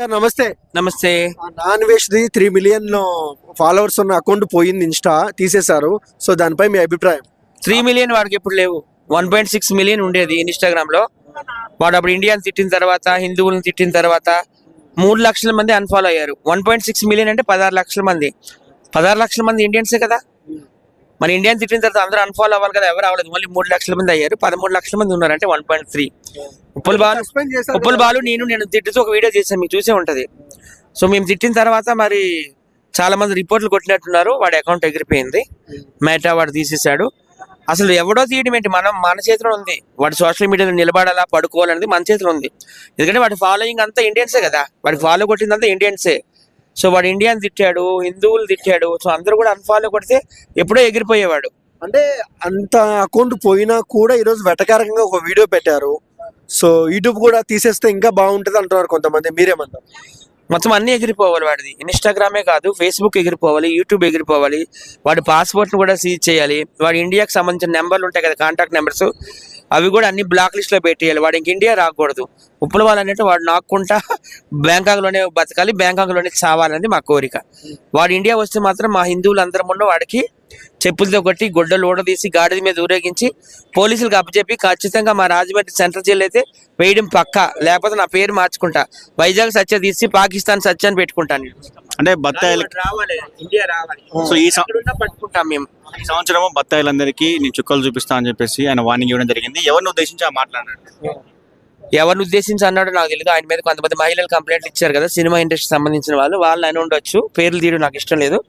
Sir నమస్తే. నమస్తే. Non వేష్ the 3 million followers ఉన్న అకౌంట్ పోయింది, ఇన్స్టా తీసేశారు. సో దానిపై మీ అభిప్రాయం? 3 మిలియన్ వాడికి ఎప్పుడు లేవు. 1.6 మిలియన్ ఉండేది ఇన్స్టాగ్రామ్ లో. వాడు అప్పుడు ఇండియాని తిట్టిన తర్వాత, హిందువులను తిట్టిన తర్వాత 3 లక్షల మంది అన్ఫాలో అయ్యారు. 1.6 మిలియన్ అంటే 16 లక్షల మంది. 16 లక్షల మంది ఇండియన్సే కదా. మరి ఇండియన్ తిట్టిన తర్వాత అందరూ అన్ఫాలో అవ్వాలి కదా, ఎవరు అవ్వలేదు. మళ్ళీ 3 లక్షల మంది అయ్యారు. 13 లక్షల మంది ఉన్నారు అంటే 1.3. ఉప్పల్ బాలు నేను తిట్టుతూ ఒక వీడియో చేశాను, మీకు చూసే ఉంటది. సో మేము తిట్టిన తర్వాత మరి చాలా మంది రిపోర్ట్లు కొట్టినట్టున్నారు. వాడి అకౌంట్ ఎగిరిపోయింది. మేటా వాడు తీసేశాడు. అసలు ఎవడో తీయడం ఏంటి, మన చేతిలో ఉంది. వాడు సోషల్ మీడియాలో నిలబడాలా పడుకోవాలనేది మన చేతిలో ఉంది. ఎందుకంటే వాడి ఫాలోయింగ్ అంతా ఇండియన్సే కదా, వాడికి ఫాలో కొట్టిందంతా ఇండియన్సే. సో వాడు ఇండియన్ తిట్టాడు, హిందువులు తిట్టాడు. సో అందరూ కూడా అన్ఫాలో కొడితే ఎప్పుడో ఎగిరిపోయేవాడు. అంటే అంత అకౌంట్ పోయినా కూడా ఈరోజు వెటకారంగా ఒక వీడియో పెట్టారు. సో యూట్యూబ్ కూడా తీసేస్తే ఇంకా బాగుంటుంది అంటున్నారు కొంతమంది, మీరేమంటారు? మొత్తం అన్ని ఎగిరిపోవాలి వాడిది. ఇన్స్టాగ్రామే కాదు, ఫేస్బుక్ ఎగిరిపోవాలి, యూట్యూబ్ ఎగిరిపోవాలి. వాడి పాస్పోర్ట్ ను కూడా సీజ్ చేయాలి. వాడి ఇండియాకి సంబంధించిన నెంబర్లు ఉంటాయి కదా, కాంటాక్ట్ నెంబర్స్, అవి కూడా అన్ని బ్లాక్ లిస్ట్ లో పెట్టేయాలి. వాడు ఇంక ఇండియా రాకూడదు. ఉప్పుల వాళ్ళంటే వాడు నాకుంటా బ్యాంకాక్ లోనే బతకాలి, బ్యాంకాక్ లోనే చావాలనేది మా కోరిక. వాడు ఇండియా వస్తే మాత్రం మా హిందువులు అందరం ఉన్న వాడికి చెప్పులతో కొట్టి గుడ్డలు ఊడదీసి గాడిద మీద ఊరేగించి పోలీసులకు అప్పచెప్పి ఖచ్చితంగా మా రాజమండ్రి సెంట్రల్ జైలు అయితే వేయడం పక్కా. లేకపోతే నా పేరు మార్చుకుంటా, వైజాగ్ సత్య తీసి పాకిస్తాన్ సత్యాన్ని పెట్టుకుంటాను. అంటే బత్తాయిలు రావాలి, ఇండియా రావాలి. సో ఈ పట్టుకుంటాం మేము. ఈ సంవత్సరం బత్తాయిలందరికీ నేను చుక్కలు చూపిస్తా అని చెప్పేసి ఆయన వార్నింగ్ ఇవ్వడం జరిగింది. ఎవరిని ఉద్దేశించి ఆ మాట్లాడారు? ఎవరిని ఉద్దేశించి అన్నాడో నాకు తెలియదు. ఆయన మీద కొంతమంది మహిళలు కంప్లైంట్లు ఇచ్చారు కదా, సినిమా ఇండస్ట్రీ సంబంధించిన వాళ్ళు అని ఉండొచ్చు. పేర్లు తీయడం నాకు ఇష్టం లేదు.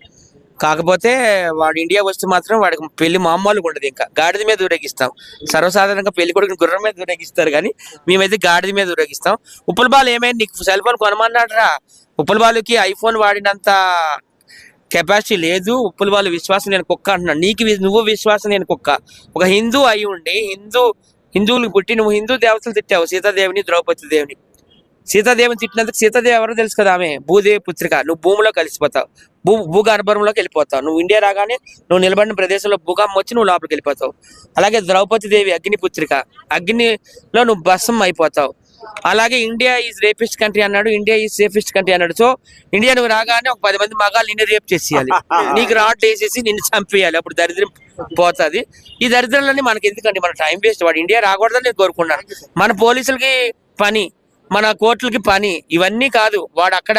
కాకపోతే వాడు ఇండియా వస్తే మాత్రం వాడికి పెళ్లి మామూలుగా ఉండదు. ఇంకా గాడిద మీద ఊరేగిస్తాం. సర్వసాధారణంగా పెళ్లి కొడుకుని గుర్రం మీద ఊరేగిస్తారు, కానీ మేమైతే గాడిద మీద ఊరేగిస్తాం. ఉప్పుల బాలు ఏమైంది, నీకు సెల్ ఫోన్ కొనమన్నాడరా? ఉప్పుల బాలుకి ఐఫోన్ వాడినంత కెపాసిటీ లేదు. ఉప్పుల బాలు విశ్వాసం నేను కుక్క అంటున్నాను. నువ్వు విశ్వాసం నేను కుక్క. ఒక హిందూ అయి ఉండి హిందువులకు పుట్టి నువ్వు హిందూ దేవతలు తిట్టావు, సీతాదేవిని, ద్రౌపది దేవిని. సీతాదేవిని తిట్టినందుకు సీతాదేవి ఎవరో తెలుసు కదా, ఆమె భూదేవి పుత్రిక. నువ్వు భూమిలో కలిసిపోతావు, భూగర్భంలోకి వెళ్ళిపోతావు. నువ్వు ఇండియా రాగానే నువ్వు నిలబడిన ప్రదేశంలో భూకంపం వచ్చి నువ్వు లోపలికి వెళ్ళిపోతావు. అలాగే ద్రౌపది దేవి అగ్ని పుత్రిక, అగ్నిలో నువ్వు భస్మం అయిపోతావు. అలాగే ఇండియా ఈజ్ రేపిస్ట్ కంట్రీ అన్నాడు, ఇండియా ఈజ్ సేఫెస్ట్ కంట్రీ అన్నాడు. సో ఇండియా నువ్వు రాగానే ఒక 10 మంది మగాళ్ళు నిన్ను రేప్ చేసేయాలి, నీకు రాడ్ వేసేసి నిన్ను చంపేయాలి. అప్పుడు దరిద్రం పోతుంది. ఈ దరిద్రాలన్నీ మనకి ఎందుకండి, మన టైం వేస్ట్. వాడు ఇండియా రాకూడదని నేను కోరుకున్నాను. మన పోలీసులకి పని, మన కోర్టులకి పని, ఇవన్నీ కాదు. వాడు అక్కడ